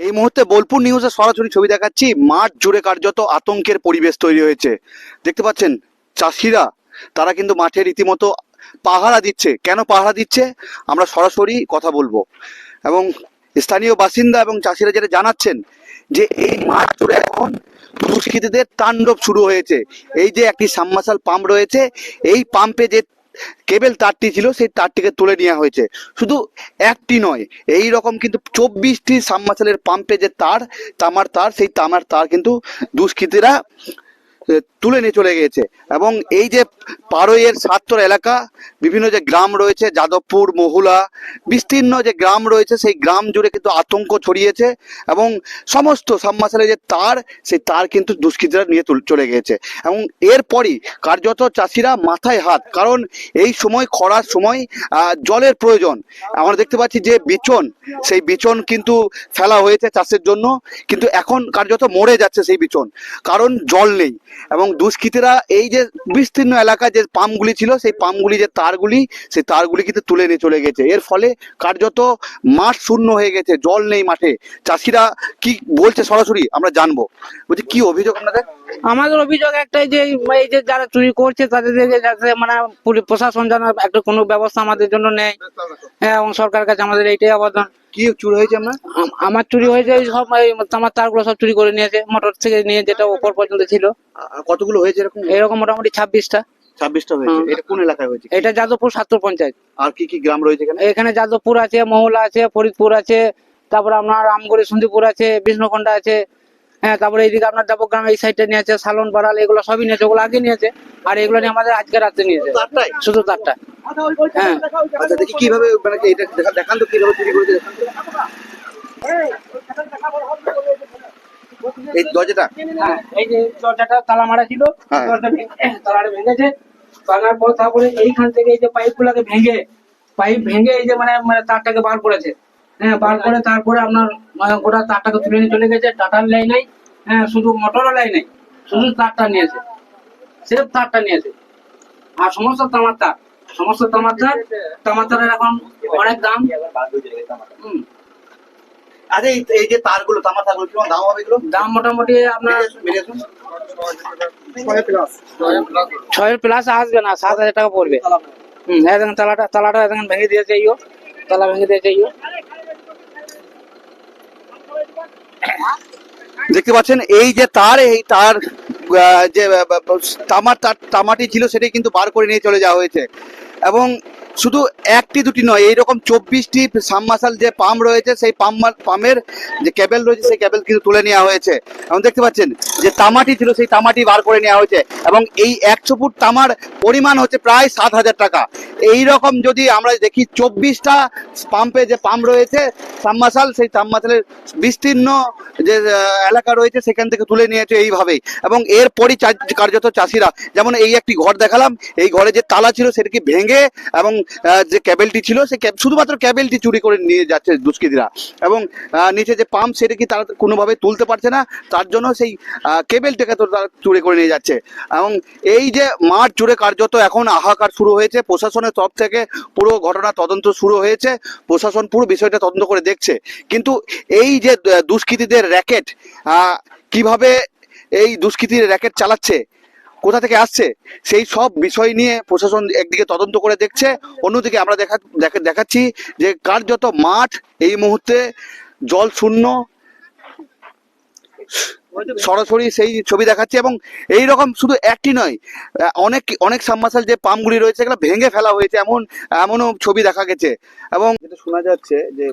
এই মুহূর্তে বোলপুর নিউজে সরাসরি ছবি দেখাচ্ছি। মাঠ জুড়ে কার্যত আতঙ্কের পরিবেশ তৈরি হয়েছে। দেখতে পাচ্ছেন চাষিরা, তারা কিন্তু মাঠে রীতিমতো পাহারা দিচ্ছে। কেন পাহারা দিচ্ছে আমরা সরাসরি কথা বলবো, এবং স্থানীয় বাসিন্দা এবং চাষিরা যেটা জানাচ্ছেন যে এই মাঠ জুড়ে এখন দুষ্কৃতীদের তাণ্ডব শুরু হয়েছে। এই যে একটি সাবমার্সাল পাম্প রয়েছে, এই পাম্পে যে কেবল তারটি ছিল সেই তারটিকে তুলে নেওয়া হয়েছে। শুধু একটি নয়, এই রকম কিন্তু 24টি সাবমার্সালের পাম্পে যে তার, তামার তার, সেই তামার তার কিন্তু দুষ্কৃতীরা তুলে নিয়ে চলে গিয়েছে। এবং এই যে পাড়ইয়ের সাতর এলাকা, বিভিন্ন যে গ্রাম রয়েছে, যাদবপুর, মহুলা, বিস্তীর্ণ যে গ্রাম রয়েছে, সেই গ্রাম জুড়ে কিন্তু আতঙ্ক ছড়িয়েছে। এবং সমস্ত সাবমার্সালের যে তার, সেই তার কিন্তু দুষ্কৃতীরা নিয়ে চলে গিয়েছে। এবং এরপরই কার্যত চাষিরা মাথায় হাত, কারণ এই সময় খরার সময় জলের প্রয়োজন। আমরা দেখতে পাচ্ছি যে বিচন, সেই বিচন কিন্তু ফেলা হয়েছে চাষের জন্য, কিন্তু এখন কার্যত মরে যাচ্ছে সেই বিচন, কারণ জল নেই। এবং দুষ্কৃতীরা এই যে বিস্তীর্ণ এলাকা যে পাম্পগুলি ছিল, সেই পাম্পগুলি যে তারগুলি, সেই তারগুলি কিন্তু তুলে নিয়ে চলে গেছে। এর ফলে কার্যত মাঠ শূন্য হয়ে গেছে, জল নেই মাঠে। চাষিরা কি বলছে সরাসরি আমরা জানবো। বলছি, কি অভিযোগ আপনাদের? আমাদের অভিযোগ একটাই যে এই যে যারা চুরি করছে তাদের যাতে মানে প্রশাসন যেন একটা কোনো ব্যবস্থা আমাদের জন্য নেয়। হ্যাঁ, এবং সরকারের কাছে আমাদের এইটাই আবেদন। কি চুরি হয়েছে? আপনার? আমার চুরি হয়েছে এই সব আমার তারগুলো সব চুরি করে নিয়েছে, মোটর থেকে নিয়ে, যেটা উপর পর্যন্ত ছিল। কতগুলো হয়েছে এরকম? এরকম মোটামুটি 26টা। 26টা হয়েছে। এটা কোন এলাকায় হয়েছে? এটা যাদবপুর সাতর পঞ্চায়েত। আর কি কি গ্রাম রয়েছে এখানে? এখানে যাদবপুর আছে, মহুলা আছে, ফরিদপুর আছে, তারপরে আপনার রামগড়ি, সন্দীপুর আছে, বিষ্ণুখণ্ডা আছে। হ্যাঁ, তারপরে এইদিকে আপনার দেবগ্রাম এই সাইডটা নিয়েছে, সালন বাড়াল, এগুলো সবই নিয়েছে। ওগুলো আগে নিয়েছে, আর এগুলো নিয়ে আমাদের আজকে রাতে নিয়েছে, শুধু তারটা। হ্যাঁ, আচ্ছা, দেখি কিভাবে, মানে এটা দেখান তো কিভাবে চুরি করেছে। এই দরজাটা, হ্যাঁ, এই যে দরজাটা তালা মারা ছিল, হ্যাঁ। তালাটা ভেঙেছে। ভাঙার পর তারপরে এইখান থেকে এই যে পাইপ গুলাকে ভেঙে এই যে মানে মানে তারটাকে বার করেছে। হ্যাঁ, বার করে তারপরে আপনার গোটা তারটাকে তুলে নিয়ে চলে গেছে। টাটার লাইন নাই, হ্যাঁ, শুধু মোটরও লাইন নাই, শুধু তারটা নিয়েছে, সির্ফ তারটা নিয়েছে। আর সমস্ত তামার তারের এখন অনেক দাম। আরে এই যে তারগুলো, তামা তারগুলো, কিরকম দাম হবে এগুলো? দাম মোটামুটি আপনার 6 প্লাস আসবে না, 7,000 টাকা পড়বে। একদম তালাটা একদম ভেঙে দিয়েছে, তালা ভেঙে দিয়েছে। দেখতে পাচ্ছেন এই যে তার, এই তার যে তামাটি ছিল সেটাই কিন্তু বার করে নিয়ে চলে যাওয়া হয়েছে। এবং শুধু একটি দুটি নয়, এইরকম 24টি সাবমার্সাল যে পাম্প রয়েছে, সেই পাম্পের যে কেবল রয়েছে, সেই কেবল কিন্তু তুলে নেওয়া হয়েছে। এবং দেখতে পাচ্ছেন যে তামাটি ছিল, সেই তামাটি বার করে নেওয়া হয়েছে। এবং এই 100 ফুট তামার পরিমাণ হচ্ছে প্রায় 7,000 টাকা। এই রকম যদি আমরা দেখি, 24টা পাম্পে যে পাম্প রয়েছে সাবমার্সাল, সেই সাবমার্সালের বিস্তীর্ণ যে এলাকা রয়েছে সেখান থেকে তুলে নিয়েছে এইভাবেই। এবং এরপরই কার্যত চাষিরা, যেমন এই একটি ঘর দেখালাম, এই ঘরে যে তালা ছিল সেটাকে ভেঙে, এবং যে কেবলটি ছিল, সে শুধুমাত্র কেবলটি চুরি করে নিয়ে যাচ্ছে দুষ্কৃতীরা। এবং নিচে যে পাম্প, সেটা কি তারা কোনোভাবে তুলতে পারছে না, তার জন্য সেই কেবলটাকে তো তারা চুরি করে নিয়ে যাচ্ছে। এবং এই যে মাঠ জুড়ে কার্যত এখন হাহাকার শুরু হয়েছে। প্রশাসনের তরফ থেকে পুরো ঘটনা তদন্ত শুরু হয়েছে, প্রশাসন পুরো বিষয়টা তদন্ত করে দেখছে। কিন্তু এই যে দুষ্কৃতীদের র্যাকেট, কিভাবে এই দুষ্কৃতীর র্যাকেট চালাচ্ছে, কোথা থেকে আসছে, সেই সব বিষয় নিয়ে প্রশাসন একদিকে তদন্ত করে দেখছে, অন্যদিকে আমরা দেখাচ্ছি যে কার্যত মাঠ এই মুহূর্তে জল শূন্য। সরাসরি সেই ছবি দেখাচ্ছে। এবং এই রকম শুধু একটি নয়, অনেক সাবমার্সাল যে পাম্পগুলি রয়েছে এগুলো ভেঙে ফেলা হয়েছে, এমনও ছবি দেখা গেছে। এবং যেটা শোনা যাচ্ছে যে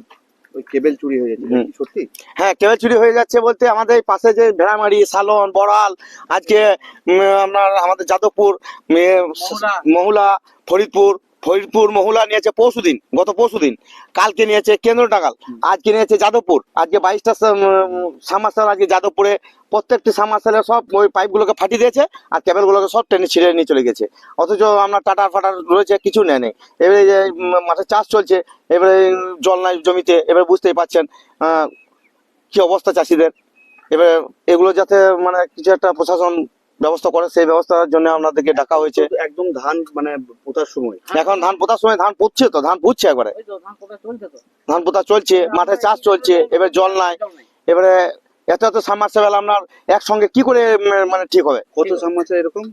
ওই কেবল চুরি হয়ে যাচ্ছে, সত্যি? হ্যাঁ, কেবল চুরি হয়ে যাচ্ছে বলতে, আমাদের পাশে যে ভেড়ামারি, সালন, বড়াল, আজকে আমাদের যাদবপুর, মহুলা, ফরিদপুর মহুলা নিয়েছে গত পরশুদিন, কালকে নিয়েছে কেন্দ্র টাকাল, আজকে নিয়েছে যাদবপুর। আজকে 22টা সাবমার্সাল আজকে যাদবপুরে, প্রত্যেকটি সাবমার্সালে সব ওই পাইপগুলোকে ফাটিয়ে দিয়েছে, আর কেবলগুলোকে সব টেনে ছিঁড়ে নিয়ে চলে গেছে। অথচ আপনার টাটার ফাটার রয়েছে, কিছু নেই। এবারে যে মাঠে চাষ চলছে, এবারে জল নাই জমিতে, এবারে বুঝতেই পারছেন কি অবস্থা চাষিদের। এবারে এগুলো যাতে মানে কিছু একটা প্রশাসন ব্যবস্থা করে, সেই ব্যবস্থার জন্য আপনাদেরকে ডাকা হয়েছে। একদম ধান মানে পোতার সময়, এখন ধান পোতার সময়, ধান পুচ্ছে একবারে, ধান পোতা চলছে, মাঠে চাষ চলছে, এবার জল নাই। এবারে এত এত সাবমার্সিবল আপনার একসঙ্গে কি করে মানে ঠিক হবে? কত সাবমার্সিবল এরকম?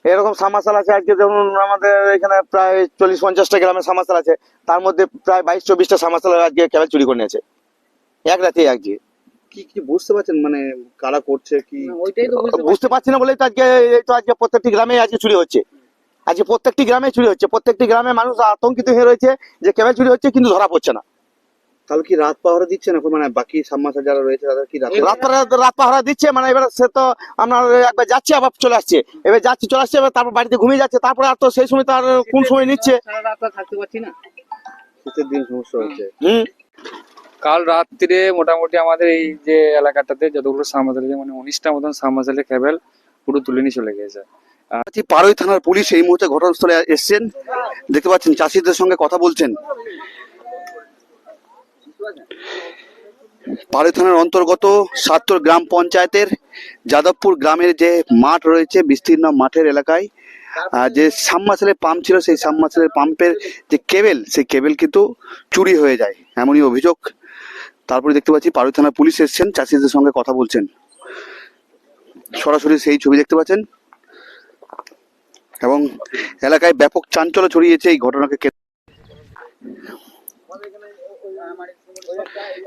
এরকম সাবমার্সিবল আছে আজকে যেমন আমাদের এখানে প্রায় 40-50টা গ্রামের সাবমার্সিবল আছে, তার মধ্যে প্রায় 22-24টা সাবমার্সিবল আজকে কেবল চুরি করে নিয়েছে এক রাতে। আজকে কি কি বুঝতে পারছেন মানে কারা করছে কি? ওইটাই তো বুঝতে পারছি না বলেই তো আজকে এই তো আজকে প্রত্যেকটি গ্রামে আজকে চুরি হচ্ছে, আজকে প্রত্যেকটি গ্রামে চুরি হচ্ছে, প্রত্যেকটি গ্রামে মানুষ আতঙ্কিত হয়ে রয়েছে যে কেবল চুরি হচ্ছে কিন্তু ধরা পড়ছে না। তাহলে কি রাত পাহারা দিচ্ছেন এখন, মানে বাকি সাবমার্সিবল যারা রয়েছে তাদের কি রাত রাত পাহারা দিচ্ছে, মানে এবার সে তো আপনার একবার যাচ্ছে আবার চলে আসছে, এবার যাচ্ছে চলে আসছে, এবার তারপর বাড়িতে ঘুমিয়ে যাচ্ছে, তারপরে আর তো সেই সময় তো আর কোন সময় নিচ্ছে। সারা রাত আর থাকতে পারছি না। শীতের দিন সমস্যা হচ্ছে। কাল রাত্রিরে মোটামুটি আমাদের এই যে এলাকাটাতে যতগুলো সাবমার্সিবল আছে মানে 19টা মতন সাবমার্সিবল কেবল পুরো তুলে নিয়ে চলে গেছে। পাড়ই থানার পুলিশ এই মুহূর্তে ঘটনাস্থলে এসেছেন, দেখতে পাচ্ছেন চাষিদের সঙ্গে কথা বলছেন। পাড়ই থানার অন্তর্গত ৭০ গ্রাম পঞ্চায়েতের যাদবপুর গ্রামের যে মাঠ রয়েছে, বিস্তীর্ণ মাঠের এলাকায় যে সাবমার্সিবল পাম্প ছিল, সেই সাবমার্সিবল পাম্পের যে কেবল, সেই কেবল কিন্তু চুরি হয়ে যায়, এমনই অভিযোগ। তারপরে দেখতে পাচ্ছি পাড়ই থানার পুলিশ এসেছেন, চাষিদের সঙ্গে কথা বলছেন। সরাসরি সেই ছবি দেখতে পাচ্ছেন এবং এলাকায় ব্যাপক চাঞ্চল্য ছড়িয়েছে এই ঘটনাকে কেন্দ্র।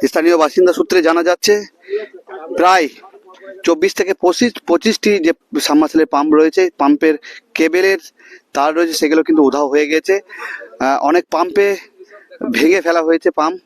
স্থানীয় বাসিন্দা সূত্রে জানা যাচ্ছে প্রায় 24 থেকে 25টি যে সাবমার্সিবল পাম্প রয়েছে, পাম্পের কেবেলের তার রয়েছে, সেগুলো কিন্তু উধাও হয়ে গেছে। অনেক পাম্পে ভেঙে ফেলা হয়েছে পাম্প।